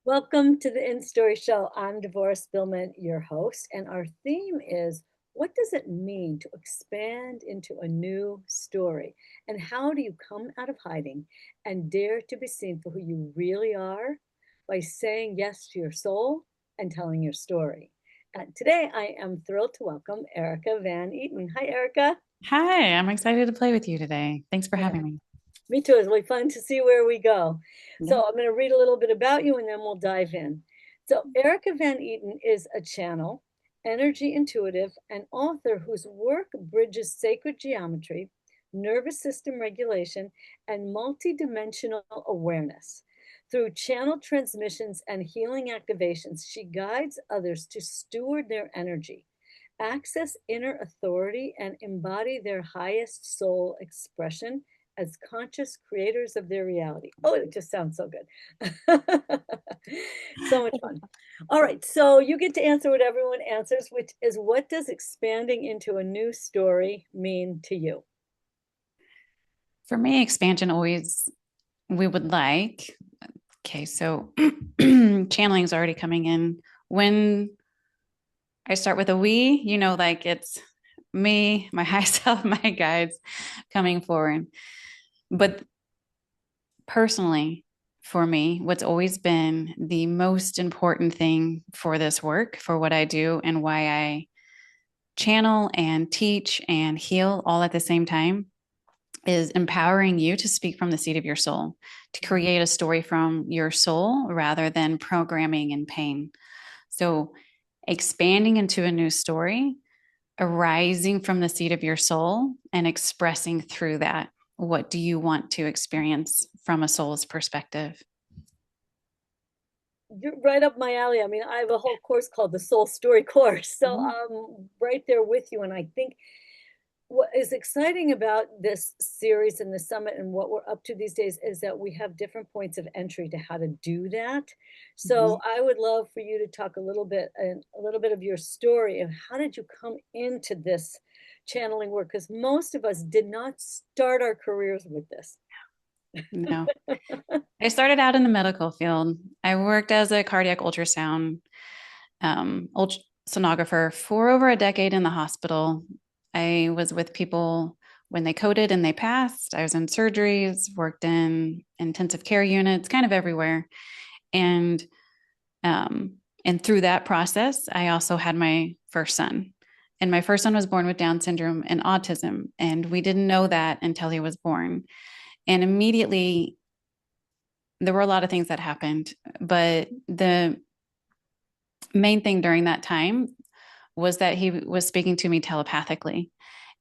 Welcome to the InStory show. I'm Devorah Spilman, your host, and our theme is what does it mean to expand into a new story? And how do you come out of hiding and dare to be seen for who you really are by saying yes to your soul and telling your story? And today I am thrilled to welcome Erica VanEaton. Hi, Erica. Hi, I'm excited to play with you today. Thanks for Yeah, having me. me too. It's really fun to see where we go. Yeah. So I'm going to read a little bit about you and then we'll dive in. So Erica VanEaton is a channel, energy intuitive, and author whose work bridges sacred geometry, nervous system regulation, and multidimensional awareness. Through channel transmissions and healing activations, she guides others to steward their energy, access inner authority, and embody their highest soul expression as conscious creators of their reality. Oh, it just sounds so good. So much fun. All right, so you get to answer what everyone answers, which is what does expanding into a new story mean to you? For me, expansion always we would like. Okay, so channeling is already coming in. When I start with a we, like it's me, my high self, my guides coming forward. But personally, for me, what's always been the most important thing for this work, for what I do, and why I channel and teach and heal all at the same time is empowering you to speak from the seat of your soul, to create a story from your soul rather than programming and pain. So, expanding into a new story, arising from the seat of your soul, and expressing through that. What do you want to experience from a soul's perspective? You're right up my alley. I mean, I have a whole course called the Soul Story course. So Mhm. I'm right there with you. And I think what is exciting about this series and the summit and what we're up to these days is that we have different points of entry to how to do that. So Mhm. I would love for you to talk a little bit and a little bit of your story of how did you come into this channeling work? Because most of us did not start our careers with this. No, I started out in the medical field. I worked as a cardiac ultrasound sonographer for over a decade in the hospital. I was with people when they coded and they passed. I was in surgeries, worked in intensive care units, kind of everywhere. And um, and through that process, I also had my first son. And my first son was born with Down syndrome and autism. And we didn't know that until he was born. And immediately, there were a lot of things that happened. But the main thing during that time was that he was speaking to me telepathically.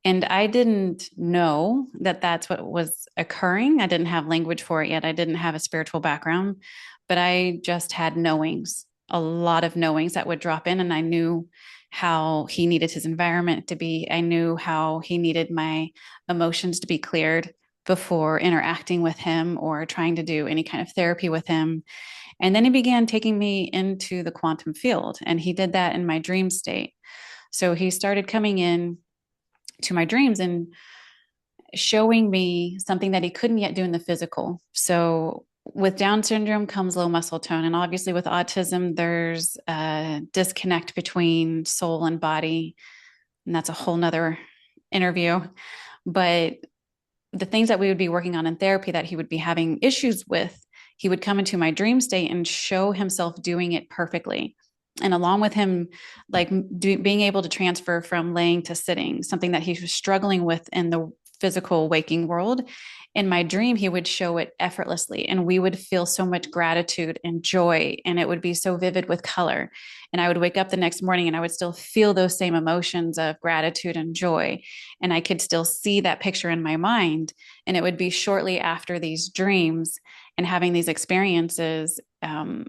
And I didn't know that that's what was occurring. I didn't have language for it yet. I didn't have a spiritual background, but I just had knowings, a lot of knowings that would drop in. And I knew how he needed his environment to be. I knew how he needed my emotions to be cleared before interacting with him or trying to do any kind of therapy with him. And then he began taking me into the quantum field, and he did that in my dream state. So he started coming in to my dreams and showing me something that he couldn't yet do in the physical. So with Down syndrome comes low muscle tone. And obviously with autism, there's a disconnect between soul and body. And that's a whole nother interview. But the things that we would be working on in therapy that he would be having issues with, he would come into my dream state and show himself doing it perfectly. And along with him, being able to transfer from laying to sitting, something that he was struggling with in the physical waking world. In my dream, he would show it effortlessly, and we would feel so much gratitude and joy, and it would be so vivid with color. And I would wake up the next morning and I would still feel those same emotions of gratitude and joy. And I could still see that picture in my mind. And it would be shortly after these dreams and having these experiences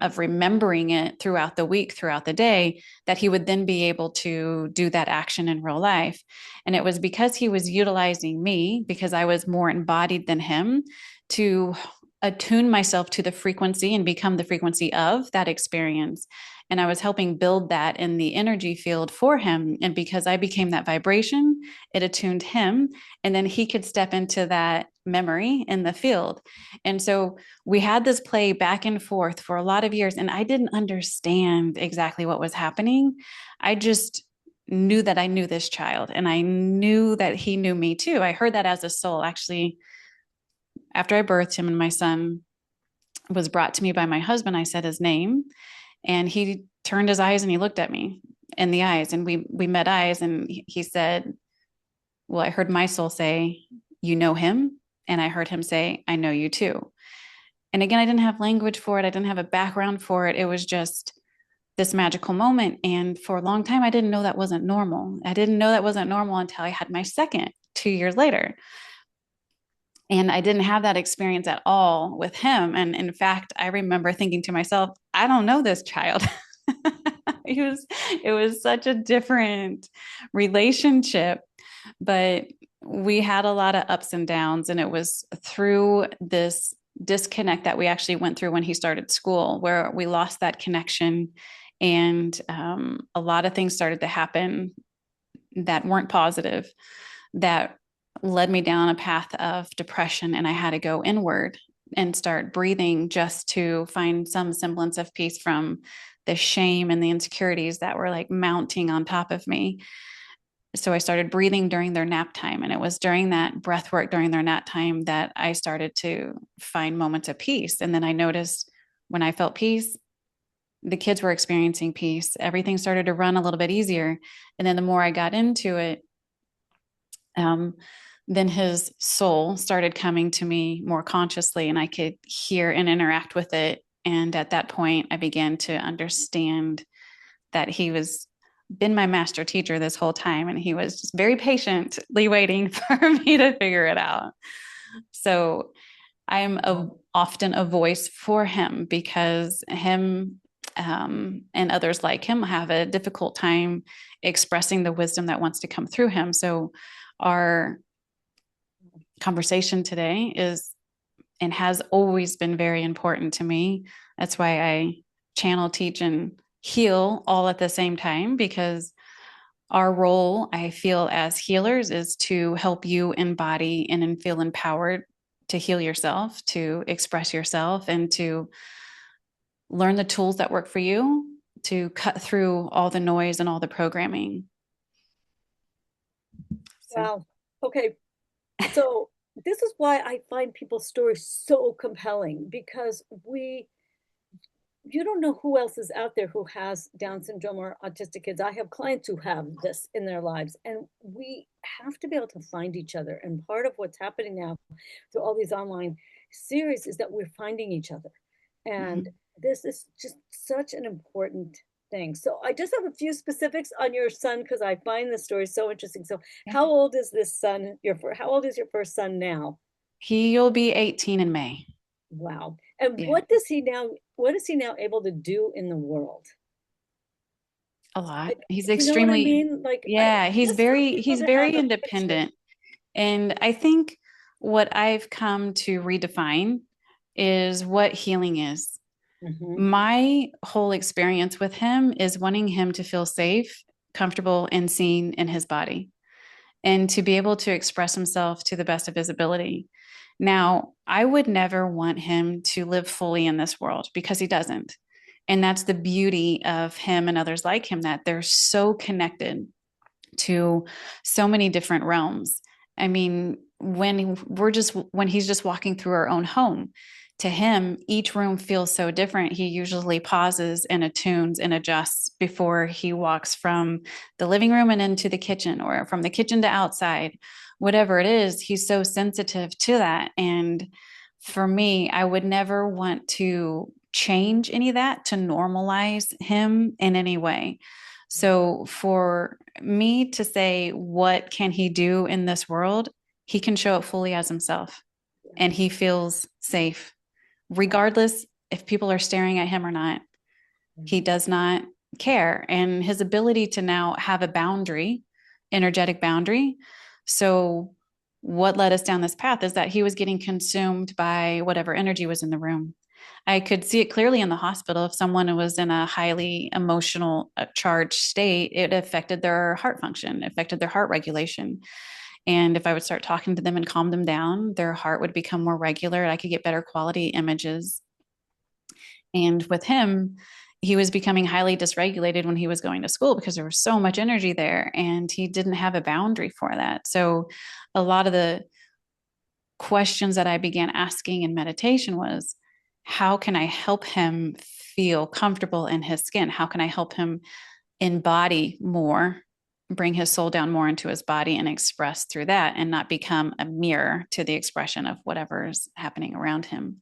of remembering it throughout the week, throughout the day, that he would then be able to do that action in real life. And it was because he was utilizing me, because I was more embodied than him, to attune myself to the frequency and become the frequency of that experience. And I was helping build that in the energy field for him. And because I became that vibration, it attuned him. And then he could step into that memory in the field. And so we had this play back and forth for a lot of years, and I didn't understand exactly what was happening. I just knew that I knew this child, and I knew that he knew me too. I heard that as a soul. Actually, after I birthed him and my son was brought to me by my husband, I said his name, and he turned his eyes and he looked at me in the eyes, and we met eyes, and he said, well, I heard my soul say, you know him. And I heard him say, I know you too. And again, I didn't have language for it. I didn't have a background for it. It was just this magical moment. And for a long time, I didn't know that wasn't normal. I didn't know that wasn't normal until I had my second 2 years later. And I didn't have that experience at all with him. And in fact, I remember thinking to myself, I don't know this child. It was such a different relationship, but we had a lot of ups and downs. And it was through this disconnect that we actually went through when he started school, where we lost that connection. And a lot of things started to happen that weren't positive, that led me down a path of depression. And I had to go inward and start breathing just to find some semblance of peace from the shame and the insecurities that were like mounting on top of me. So I started breathing during their nap time. And it was during that breath work during their nap time that I started to find moments of peace. And then I noticed when I felt peace, the kids were experiencing peace. Everything started to run a little bit easier. And then the more I got into it, then his soul started coming to me more consciously, and I could hear and interact with it. And at that point, I began to understand that he was been my master teacher this whole time, and he was just very patiently waiting for me to figure it out. So often a voice for him, because him and others like him have a difficult time expressing the wisdom that wants to come through him. So our conversation today is and has always been very important to me. That's why I channel, teach, and heal all at the same time, because our role, I feel, as healers is to help you embody and feel empowered to heal yourself, to express yourself, and to learn the tools that work for you to cut through all the noise and all the programming. So. Wow. Okay. So this is why I find people's stories so compelling, because you don't know who else is out there who has Down syndrome or autistic kids. I have clients who have this in their lives, and we have to be able to find each other. And part of what's happening now through all these online series is that we're finding each other. And this is just such an important thing. So I just have a few specifics on your son, because I find this story so interesting. So how old is this son? How old is your first son now? He'll be 18 in May. Wow. And Yeah. what is he now able to do in the world? A lot. Like, He's do you know what I extremely, mean? Like, I yeah, he's just want very, people he's to have very a picture. independent. And I think what I've come to redefine is what healing is. Hmm. My whole experience with him is wanting him to feel safe, comfortable, and seen in his body, and to be able to express himself to the best of his ability. Now, I would never want him to live fully in this world, because he doesn't. And that's the beauty of him and others like him, that they're so connected to so many different realms. I mean, when he's just walking through our own home, to him, each room feels so different. He usually pauses and attunes and adjusts before he walks from the living room and into the kitchen, or from the kitchen to outside, whatever it is. He's so sensitive to that. And for me, I would never want to change any of that to normalize him in any way. So for me to say, what can he do in this world? He can show up fully as himself, and he feels safe, regardless if people are staring at him or not. He does not care. And his ability to now have a boundary, energetic boundary. So what led us down this path is that he was getting consumed by whatever energy was in the room. I could see it clearly in the hospital. If someone was in a highly emotional charged state, it affected their heart function, affected their heart regulation. And if I would start talking to them and calm them down, their heart would become more regular. I could get better quality images. And with him, he was becoming highly dysregulated when he was going to school because there was so much energy there and he didn't have a boundary for that. So a lot of the questions that I began asking in meditation was, how can I help him feel comfortable in his skin? How can I help him embody more, bring his soul down more into his body and express through that and not become a mirror to the expression of whatever's happening around him?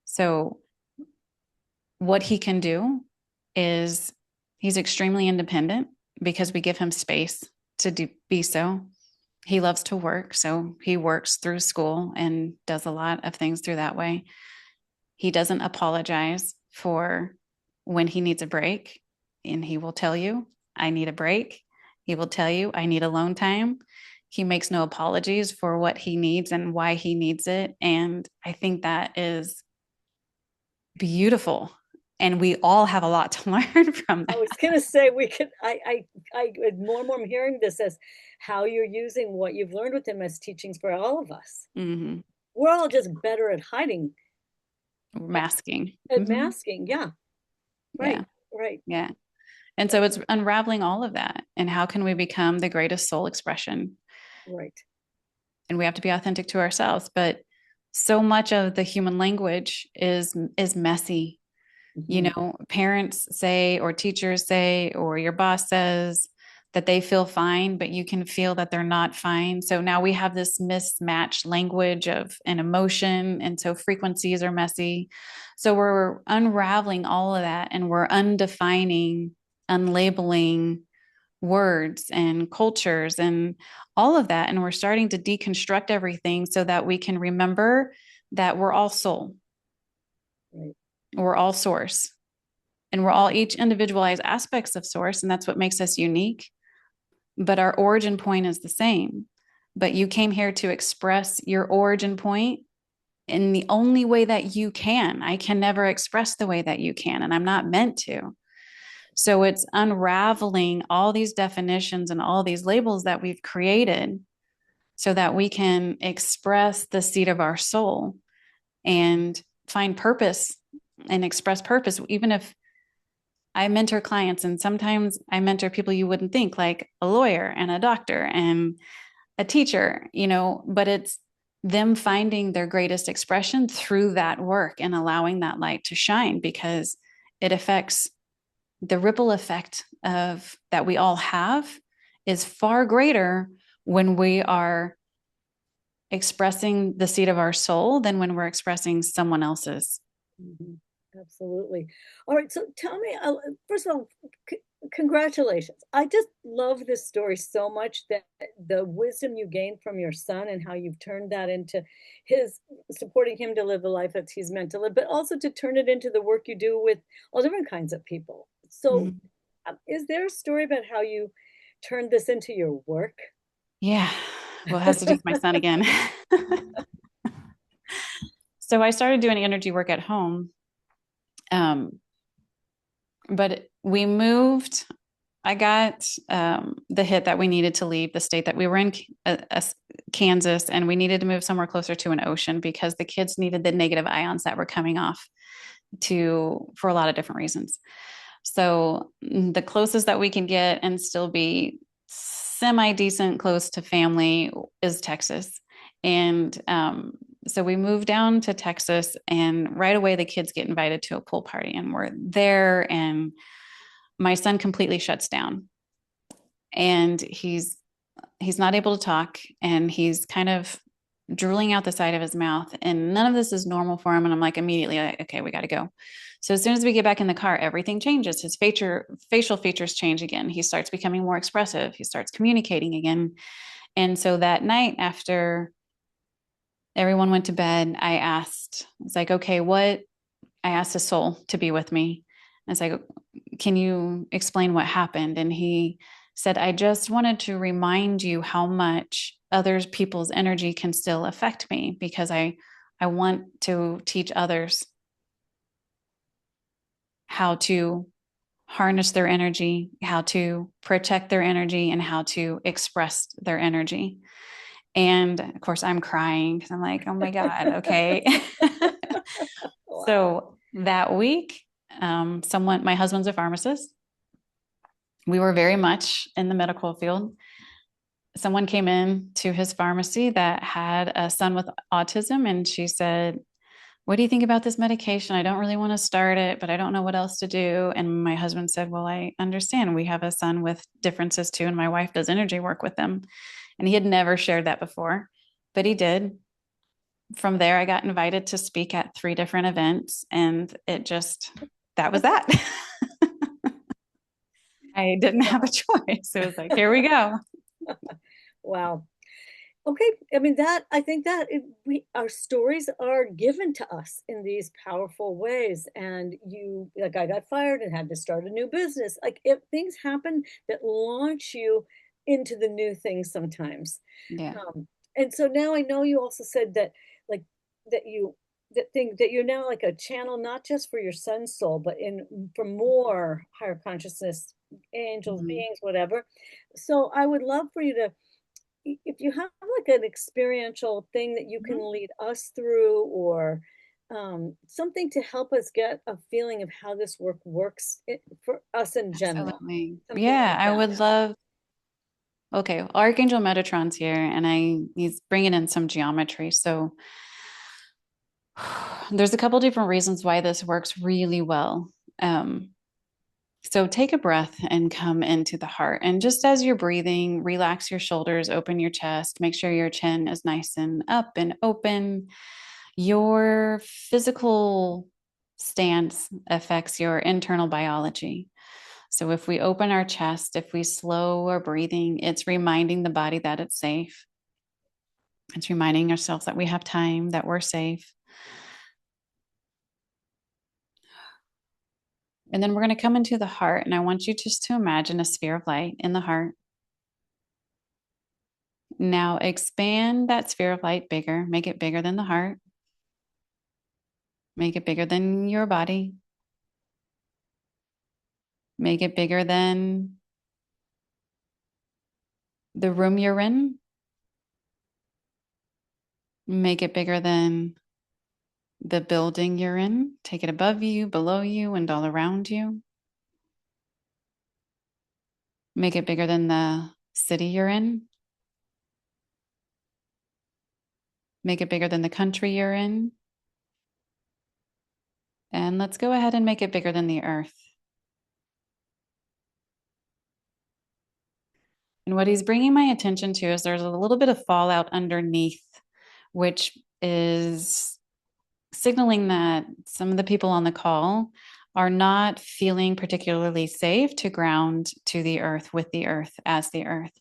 So what he can do is he's extremely independent because we give him space to be so. He loves to work, so he works through school and does a lot of things through that way. He doesn't apologize for when he needs a break, and he will tell you, I need a break. He will tell you, I need alone time. He makes no apologies for what he needs and why he needs it. And I think that is beautiful. And we all have a lot to learn from I that. was gonna say we could. More and more I'm hearing this as how you're using what you've learned with him as teachings for all of us. Mm-hmm. We're all just better at hiding, Masking. at Mm-hmm. masking. Yeah, Yeah. right, right, Yeah. And so it's unraveling all of that. And how can we become the greatest soul expression? right. And we have to be authentic to ourselves. But so much of the human language is messy. You Mhm. know, parents say or teachers say or your boss says that they feel fine, but you can feel that they're not fine. So now we have this mismatched language of an emotion, and so frequencies are messy. So we're unraveling all of that and we're undefining, unlabeling words and cultures and all of that. And we're starting to deconstruct everything so that we can remember that we're all soul, Right. we're all source, and we're all each individualized aspects of source. And that's what makes us unique. But our origin point is the same. But you came here to express your origin point in the only way that you can. I can never express the way that you can, and I'm not meant to. So it's unraveling all these definitions and all these labels that we've created so that we can express the seed of our soul and find purpose and express purpose. Even if I mentor clients, and sometimes I mentor people you wouldn't think, like a lawyer and a doctor and a teacher, you know, but it's them finding their greatest expression through that work and allowing that light to shine because it affects the ripple effect of that we all have is far greater when we are expressing the seed of our soul than when we're expressing someone else's. Mhm. Absolutely. All right. So tell me, first of all, c congratulations. I just love this story so much that the wisdom you gained from your son and how you've turned that into his supporting him to live the life that he's meant to live, but also to turn it into the work you do with all different kinds of people. So, Mhm. is there a story about how you turned this into your work? Yeah. Well, it has to do with my son again. So I started doing energy work at home. Um, but we moved. I got the hit that we needed to leave the state that we were in, Kansas, and we needed to move somewhere closer to an ocean because the kids needed the negative ions that were coming off to for a lot of different reasons. So the closest that we can get and still be semi decent close to family is Texas. And so we moved down to Texas, and right away the kids get invited to a pool party, and we're there, and my son completely shuts down, and he's not able to talk, and he's kind of drooling out the side of his mouth, and none of this is normal for him. And I'm like, immediately, like, okay, we got to go. So as soon as we get back in the car, everything changes. His facial features change again. He starts becoming more expressive. He starts communicating again. And so that night, after everyone went to bed, I was like, okay, what? I asked his soul to be with me. I was like, can you explain what happened? And he said, I just wanted to remind you how much other people's energy can still affect me because I want to teach others how to harness their energy, how to protect their energy, and how to express their energy. And of course, I'm crying because I'm like, oh my God, okay. Wow. So that week, my husband's a pharmacist. We were very much in the medical field. Someone came in to his pharmacy that had a son with autism, and she said, what do you think about this medication? I don't really want to start it, but I don't know what else to do. And my husband said, well, I understand. We have a son with differences too, and my wife does energy work with them. And he had never shared that before, but he did. From there, I got invited to speak at 3 different events, and that was that. I didn't have a choice. It was like, here we go. Wow. Okay, I mean that I think that we our stories are given to us in these powerful ways. And you, like, I got fired and had to start a new business. Like, if things happen that launch you into the new things sometimes. Yeah. Um, and so now I know you also said that, like, that you that thing that you're now like a channel, not just for your son's soul, but in for more higher consciousness, angels, Mhm. beings, whatever. So I would love for you to, if you have like an experiential thing that you can lead us through, or something to help us get a feeling of how this work works for us in general, Absolutely. something Yeah, like I that. would love. Okay, Archangel Metatron's here, and he's bringing in some geometry. So there's a couple different reasons why this works really well. Um, so take a breath and come into the heart. And just as you're breathing, relax your shoulders, open your chest, make sure your chin is nice and up and open. Your physical stance affects your internal biology. So if we open our chest, if we slow our breathing, it's reminding the body that it's safe. It's reminding ourselves that we have time, that we're safe. And then we're going to come into the heart. And I want you just to imagine a sphere of light in the heart. Now expand that sphere of light bigger, make it bigger than the heart, make it bigger than your body, make it bigger than the room you're in, make it bigger than the building you're in. Take it above you, below you, and all around you. Make it bigger than the city you're in. Make it bigger than the country you're in. And let's go ahead and make it bigger than the earth. And what he's bringing my attention to is there's a little bit of fallout underneath, which is signaling that some of the people on the call are not feeling particularly safe to ground to the earth, with the earth, as the earth.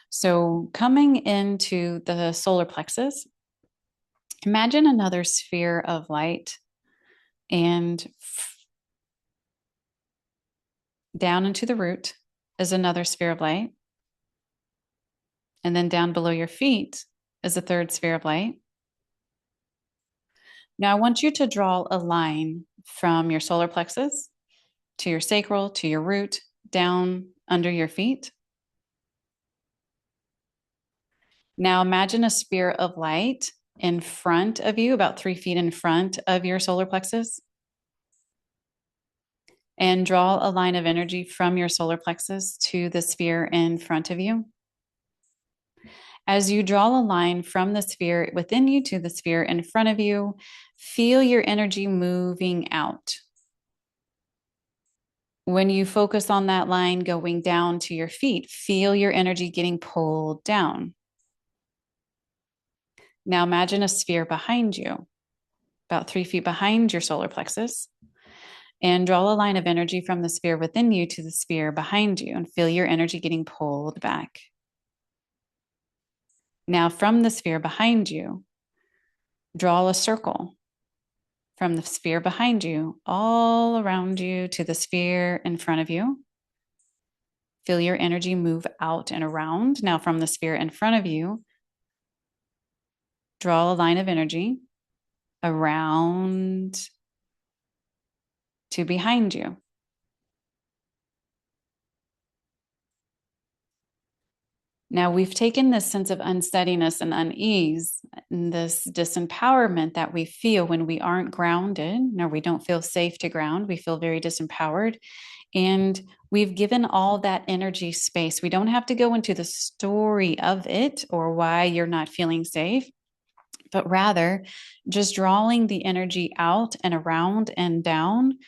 So coming into the solar plexus, imagine another sphere of light, and down into the root is another sphere of light. And then down below your feet is a third sphere of light. Now, I want you to draw a line from your solar plexus to your sacral, to your root, down under your feet. Now, imagine a sphere of light in front of you, about 3 feet in front of your solar plexus. And draw a line of energy from your solar plexus to the sphere in front of you. As you draw a line from the sphere within you to the sphere in front of you, feel your energy moving out. When you focus on that line going down to your feet, feel your energy getting pulled down. Now imagine a sphere behind you, about 3 feet behind your solar plexus, and draw a line of energy from the sphere within you to the sphere behind you, and feel your energy getting pulled back. Now, from the sphere behind you, draw a circle from the sphere behind you, all around you to the sphere in front of you. Feel your energy move out and around. Now, from the sphere in front of you, draw a line of energy around to behind you. Now we've taken this sense of unsteadiness and unease, and this disempowerment that we feel when we aren't grounded, or we don't feel safe to ground. We feel very disempowered. And we've given all that energy space. We don't have to go into the story of it or why you're not feeling safe, but rather just drawing the energy out and around and down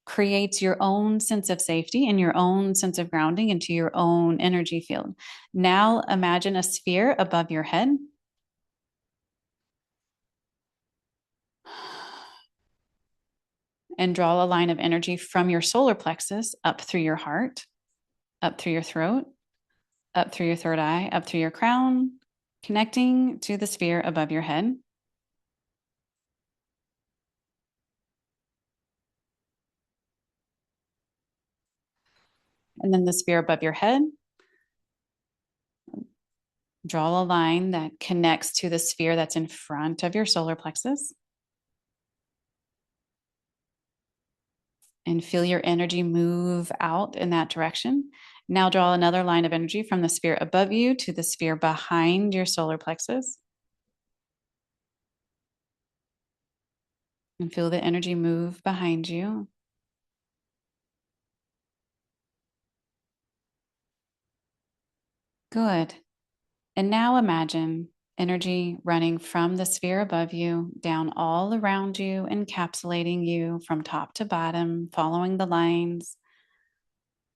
creates your own sense of safety and your own sense of grounding into your own energy field. Now imagine a sphere above your head. And draw a line of energy from your solar plexus up through your heart, up through your throat, up through your third eye, up through your crown, connecting to the sphere above your head. And then the sphere above your head, draw a line that connects to the sphere that's in front of your solar plexus. And feel your energy move out in that direction. Now draw another line of energy from the sphere above you to the sphere behind your solar plexus. And feel the energy move behind you. Good. And now imagine energy running from the sphere above you down all around you, encapsulating you from top to bottom, following the lines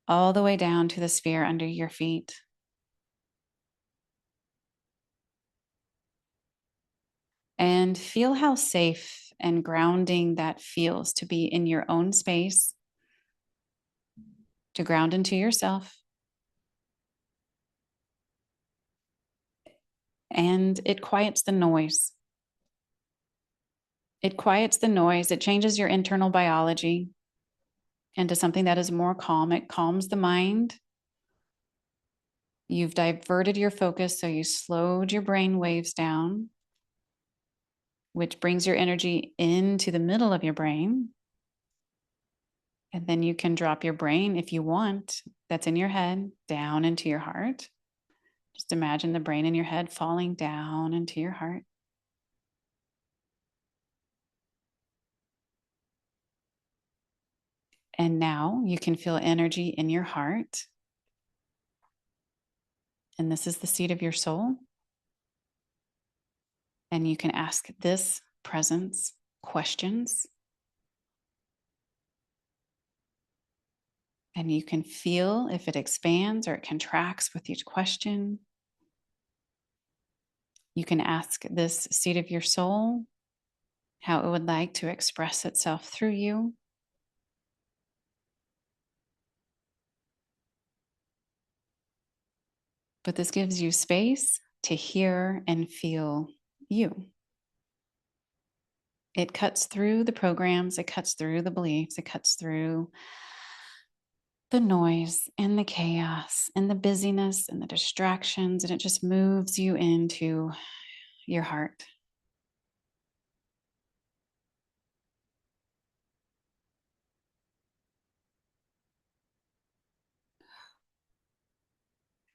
all the way down to the sphere under your feet. And feel how safe and grounding that feels to be in your own space, to ground into yourself. And it quiets the noise. It quiets the noise. It changes your internal biology into something that is more calm. It calms the mind. You've diverted your focus, so you slowed your brain waves down, which brings your energy into the middle of your brain. And then you can drop your brain, if you want, that's in your head, down into your heart. Just imagine the brain in your head falling down into your heart. And now you can feel energy in your heart. And this is the seat of your soul. And you can ask this presence questions. And you can feel if it expands or it contracts with each question. You can ask this seat of your soul how it would like to express itself through you. But this gives you space to hear and feel you. It cuts through the programs, it cuts through the beliefs, it cuts through the noise and the chaos and the busyness and the distractions, and it just moves you into your heart.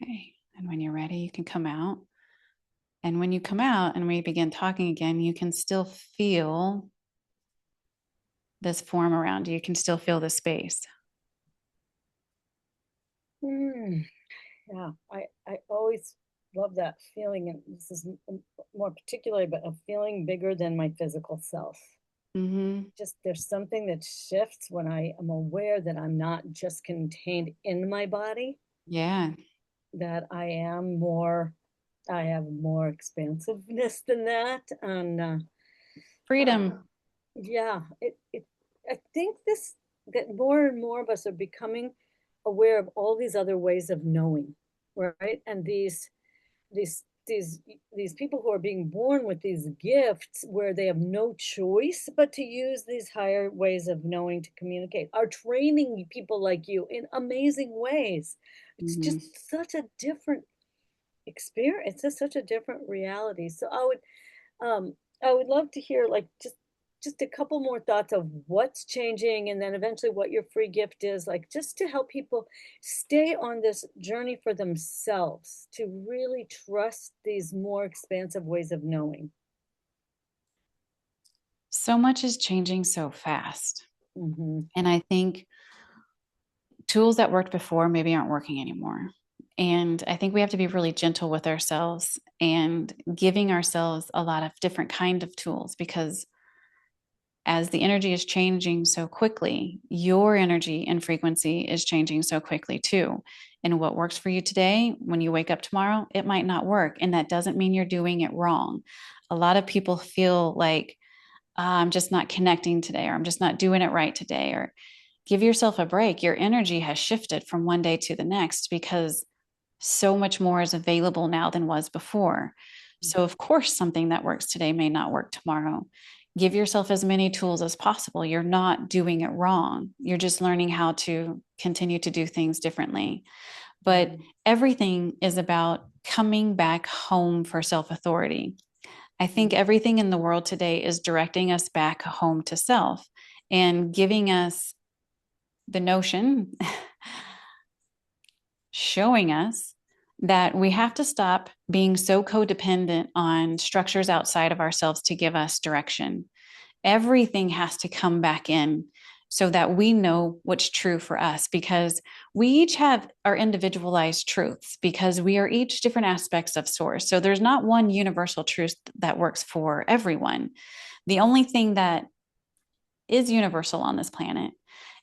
Okay. And when you're ready, you can come out. And when you come out and we begin talking again, you can still feel this form around you. You can still feel the space. Yeah, I always love that feeling, and this is more particularly, but a feeling bigger than my physical self. Mm-hmm. Just there's something that shifts when I am aware that I'm not just contained in my body, Yeah. that I have more expansiveness than that. And Freedom. yeah, I think that more and more of us are becoming aware of all these other ways of knowing, right? And these these people who are being born with these gifts where they have no choice but to use these higher ways of knowing to communicate are training people like you in amazing ways. It's Mm-hmm. just such a different experience. It's just such a different reality. So I would love to hear, like, just just a couple more thoughts of what's changing and then eventually what your free gift is, like just to help people stay on this journey for themselves, to really trust these more expansive ways of knowing. So much is changing so fast. Hmm. And I think tools that worked before maybe aren't working anymore. And I think we have to be really gentle with ourselves and giving ourselves a lot of different kind of tools, because as the energy is changing so quickly, your energy and frequency is changing so quickly too. And what works for you today, when you wake up tomorrow, it might not work. And that doesn't mean you're doing it wrong. A lot of people feel like, I'm just not connecting today, or I'm just not doing it right today, or give yourself a break. Your energy has shifted from one day to the next because so much more is available now than was before. So, of course, something that works today may not work tomorrow. Give yourself as many tools as possible. You're not doing it wrong. You're just learning how to continue to do things differently. But everything is about coming back home for self authority. I think everything in the world today is directing us back home to self and giving us the notion, showing us that we have to stop being so codependent on structures outside of ourselves to give us direction. Everything has to come back in so that we know what's true for us, because we each have our individualized truths, because we are each different aspects of source. So there's not one universal truth that works for everyone. The only thing that is universal on this planet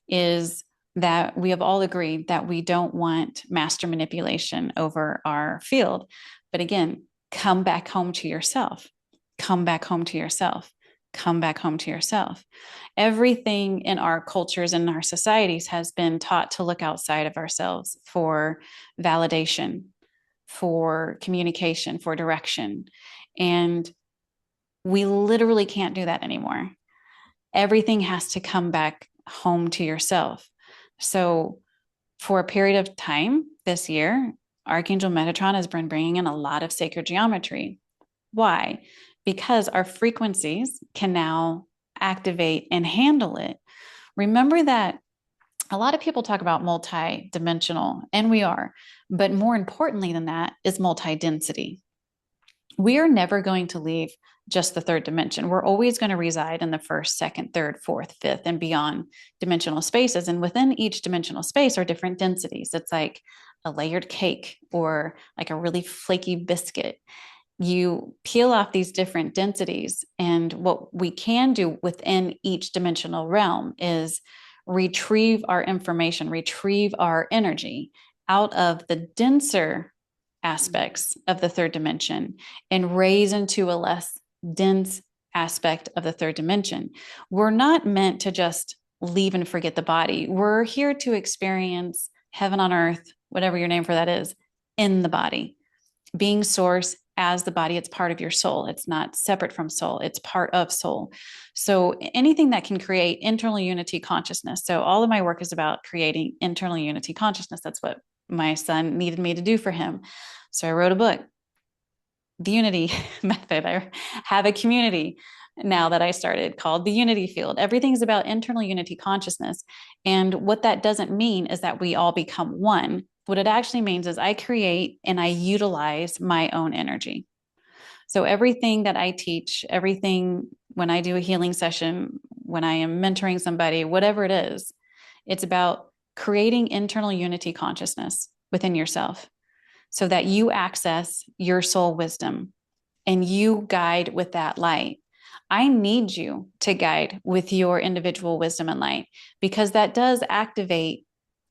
is that we have all agreed that we don't want master manipulation over our field. But again, come back home to yourself. Come back home to yourself. Come back home to yourself. Everything in our cultures and our societies has been taught to look outside of ourselves for validation, for communication, for direction. And we literally can't do that anymore. Everything has to come back home to yourself. So, for a period of time this year, Archangel Metatron has been bringing in a lot of sacred geometry. Why? Because our frequencies can now activate and handle it. Remember that a lot of people talk about multi-dimensional, and we are, but more importantly than that is multi-density. We are never going to leave just the third dimension. We're always going to reside in the first, second, third, fourth, fifth, and beyond dimensional spaces. And within each dimensional space are different densities. It's like a layered cake or like a really flaky biscuit. You peel off these different densities. And what we can do within each dimensional realm is retrieve our information, retrieve our energy out of the denser aspects of the third dimension and raise into a less dense aspect of the third dimension. We're not meant to just leave and forget the body. We're here to experience heaven on earth, whatever your name for that is, in the body. Being source as the body, it's part of your soul. It's not separate from soul, it's part of soul. So anything that can create internal unity consciousness. So all of my work is about creating internal unity consciousness. That's what my son needed me to do for him. So I wrote a book, The Unity Method. I have a community now that I started called The Unity Field. Everything's about internal unity consciousness. And what that doesn't mean is that we all become one. What it actually means is I create and I utilize my own energy. So everything that I teach, everything when I do a healing session, when I am mentoring somebody, whatever it is, it's about creating internal unity consciousness within yourself so that you access your soul wisdom and you guide with that light. I need you to guide with your individual wisdom and light, because that does activate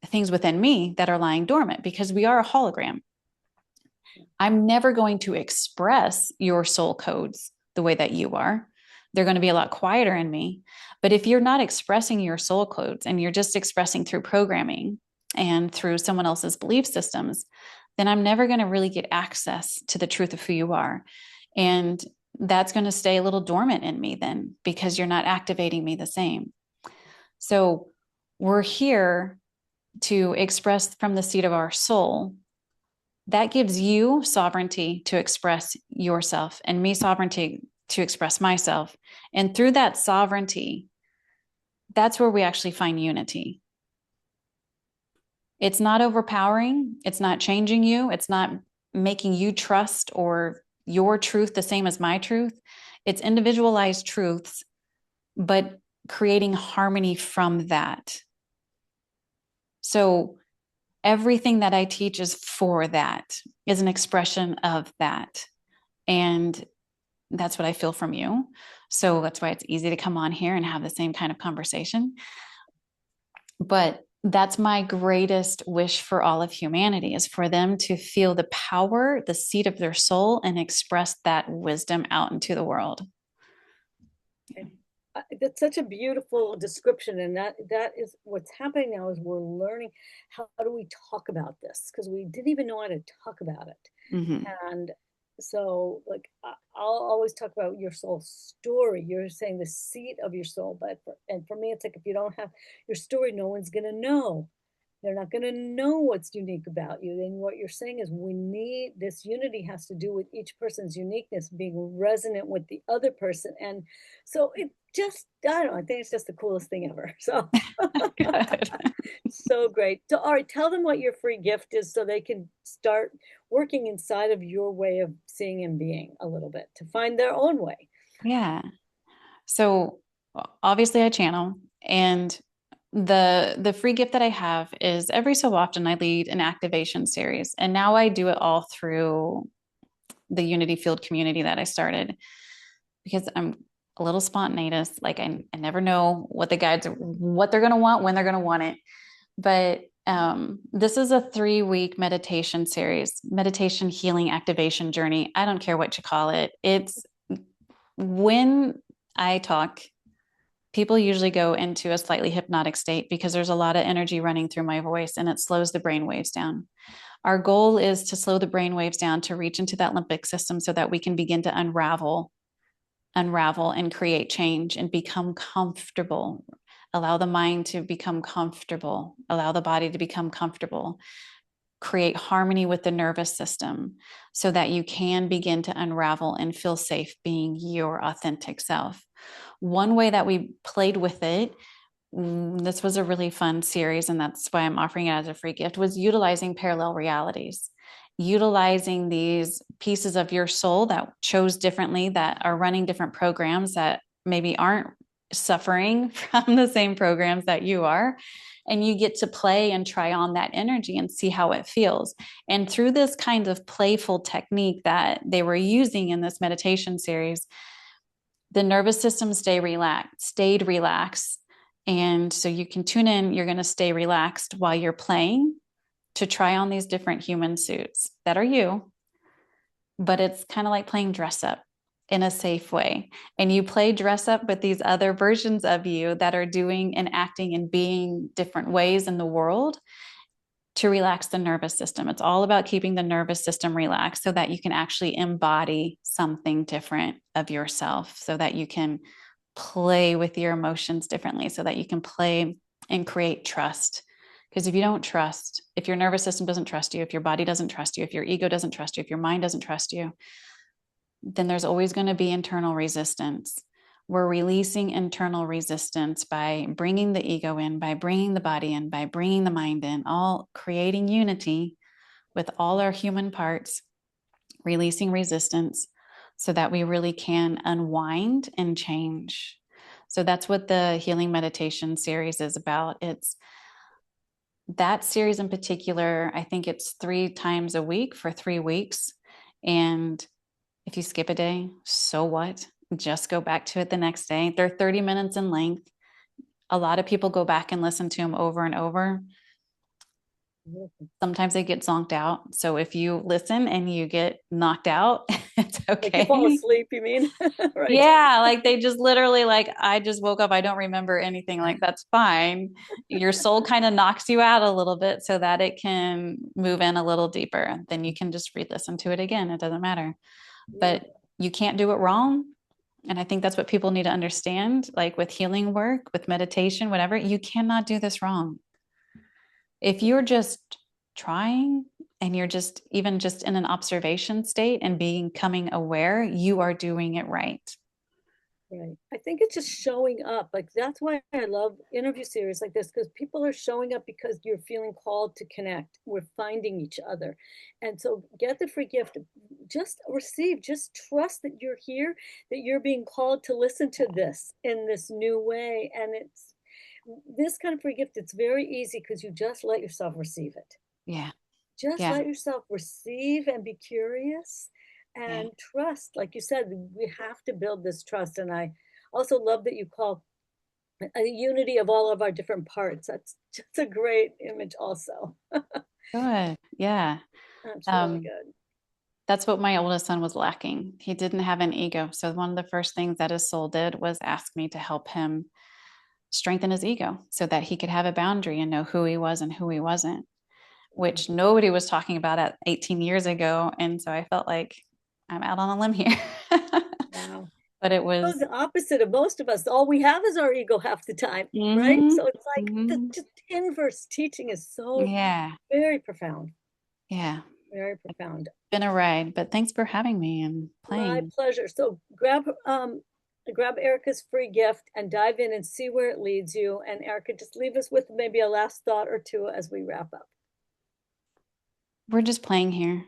things within me that are lying dormant, because we are a hologram. I'm never going to express your soul codes the way that you are. They're going to be a lot quieter in me. But if you're not expressing your soul codes and you're just expressing through programming and through someone else's belief systems, then I'm never going to really get access to the truth of who you are. And that's going to stay a little dormant in me then, because you're not activating me the same. So we're here to express from the seat of our soul. That gives you sovereignty to express yourself, and me sovereignty to express myself. And through that sovereignty, that's where we actually find unity. It's not overpowering. It's not changing you. It's not making you trust or your truth the same as my truth. It's individualized truths, but creating harmony from that. So everything that I teach is for that, is an expression of that. And that's what I feel from you. So that's why it's easy to come on here and have the same kind of conversation. But that's my greatest wish for all of humanity, is for them to feel the power, the seat of their soul, and express that wisdom out into the world. That's such a beautiful description, and that is what's happening now, is we're learning how do we talk about this, because we didn't even know how to talk about it. Mm-hmm. And so, like, I'll always talk about your soul story. You're saying the seat of your soul, but for me, it's like, if you don't have your story, no one's gonna know. They're not going to know what's unique about you. Then what you're saying is, we need this unity, has to do with each person's uniqueness being resonant with the other person. And so it just, I don't know, I think it's just the coolest thing ever. So so great. So, all right, tell them what your free gift is so they can start working inside of your way of seeing and being a little bit to find their own way. Yeah. So obviously I channel, and the free gift that I have is every so often I lead an activation series, and now I do it all through the Unity Field community that I started, because I'm a little spontaneous. Like I never know what the guides are, what they're going to want, when they're going to want it. But this is a 3-week meditation series, meditation, healing, activation journey. I don't care what you call it. It's when I talk, people usually go into a slightly hypnotic state because there's a lot of energy running through my voice, and it slows the brain waves down. Our goal is to slow the brain waves down, to reach into that limbic system so that we can begin to unravel and create change and become comfortable. Allow the mind to become comfortable, allow the body to become comfortable, create harmony with the nervous system so that you can begin to unravel and feel safe being your authentic self. One way that we played with it, this was a really fun series, and that's why I'm offering it as a free gift, was utilizing parallel realities, utilizing these pieces of your soul that chose differently, that are running different programs, that maybe aren't suffering from the same programs that you are. And you get to play and try on that energy and see how it feels. And through this kind of playful technique that they were using in this meditation series, the nervous system stayed relaxed. And so you can tune in, you're going to stay relaxed while you're playing to try on these different human suits that are you, but it's kind of like playing dress up in a safe way. And you play dress up with these other versions of you that are doing and acting and being different ways in the world to relax the nervous system. It's all about keeping the nervous system relaxed so that you can actually embody something different of yourself, so that you can play with your emotions differently, so that you can play and create trust. Because if you don't trust, if your nervous system doesn't trust you, if your body doesn't trust you, if your ego doesn't trust you, if your mind doesn't trust you, then there's always going to be internal resistance. We're releasing internal resistance by bringing the ego in, by bringing the body in, by bringing the mind in, all creating unity with all our human parts, releasing resistance so that we really can unwind and change. So that's what the healing meditation series is about. It's that series in particular. I think it's 3 times a week for 3 weeks. And if you skip a day, so what? Just go back to it the next day. They're 30 minutes in length. A lot of people go back and listen to them over and over. Sometimes they get zonked out. So if you listen and you get knocked out, it's okay. Like you fall asleep, you mean? Right. Yeah, like they just literally, like, I just woke up, I don't remember anything. Like, that's fine. Your soul kind of knocks you out a little bit so that it can move in a little deeper. Then you can just re-listen to it again. It doesn't matter. But you can't do it wrong. And I think that's what people need to understand. Like with healing work, with meditation, whatever, you cannot do this wrong. If you're just trying and you're just even just in an observation state and becoming aware, you are doing it right. Right. I think it's just showing up. Like that's why I love interview series like this, because people are showing up because you're feeling called to connect. We're finding each other. And so get the free gift. Just receive, just trust that you're here, that you're being called to listen to this in this new way. And it's this kind of free gift, it's very easy because you just let yourself receive it. Yeah. Just Yeah. let yourself receive and be curious Yeah. and trust. Like you said, we have to build this trust. And I also love that you call a unity of all of our different parts. That's just a great image also. Good. Yeah. That's really Um, good. that's what my oldest son was lacking. He didn't have an ego. So one of the first things that his soul did was ask me to help him strengthen his ego so that he could have a boundary and know who he was and who he wasn't, Wow. which nobody was talking about at 18 years ago. And so I felt like I'm out on a limb here. Wow. But it So was, the opposite of most of us. All we have is our ego half the time, right? mm-hmm, So it's like the mm-hmm, just inverse teaching is so yeah, very profound, yeah. very profound. Been a ride, but thanks for having me and My playing. pleasure. So grab Erica's free gift and dive in and see where it leads you. And Erica, just leave us with maybe a last thought or two as we wrap up. We're just playing here.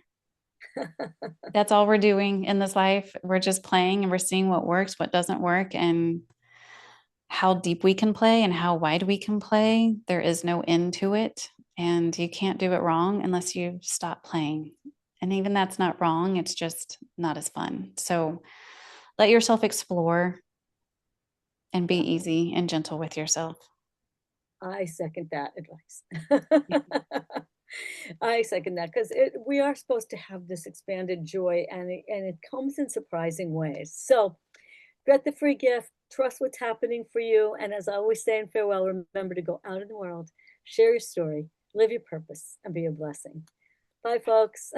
That's all we're doing in this life. We're just playing and we're seeing what works, what doesn't work, and how deep we can play and how wide we can play. There is no end to it. And you can't do it wrong unless you stop playing. And even that's not wrong, it's just not as fun. So let yourself explore and be Yeah, easy and gentle with yourself. I second that advice. I second that because we are supposed to have this expanded joy and it comes in surprising ways. So get the free gift, trust what's happening for you. And as I always say in farewell, remember to go out in the world, share your story, live your purpose, and be a blessing. Bye, folks.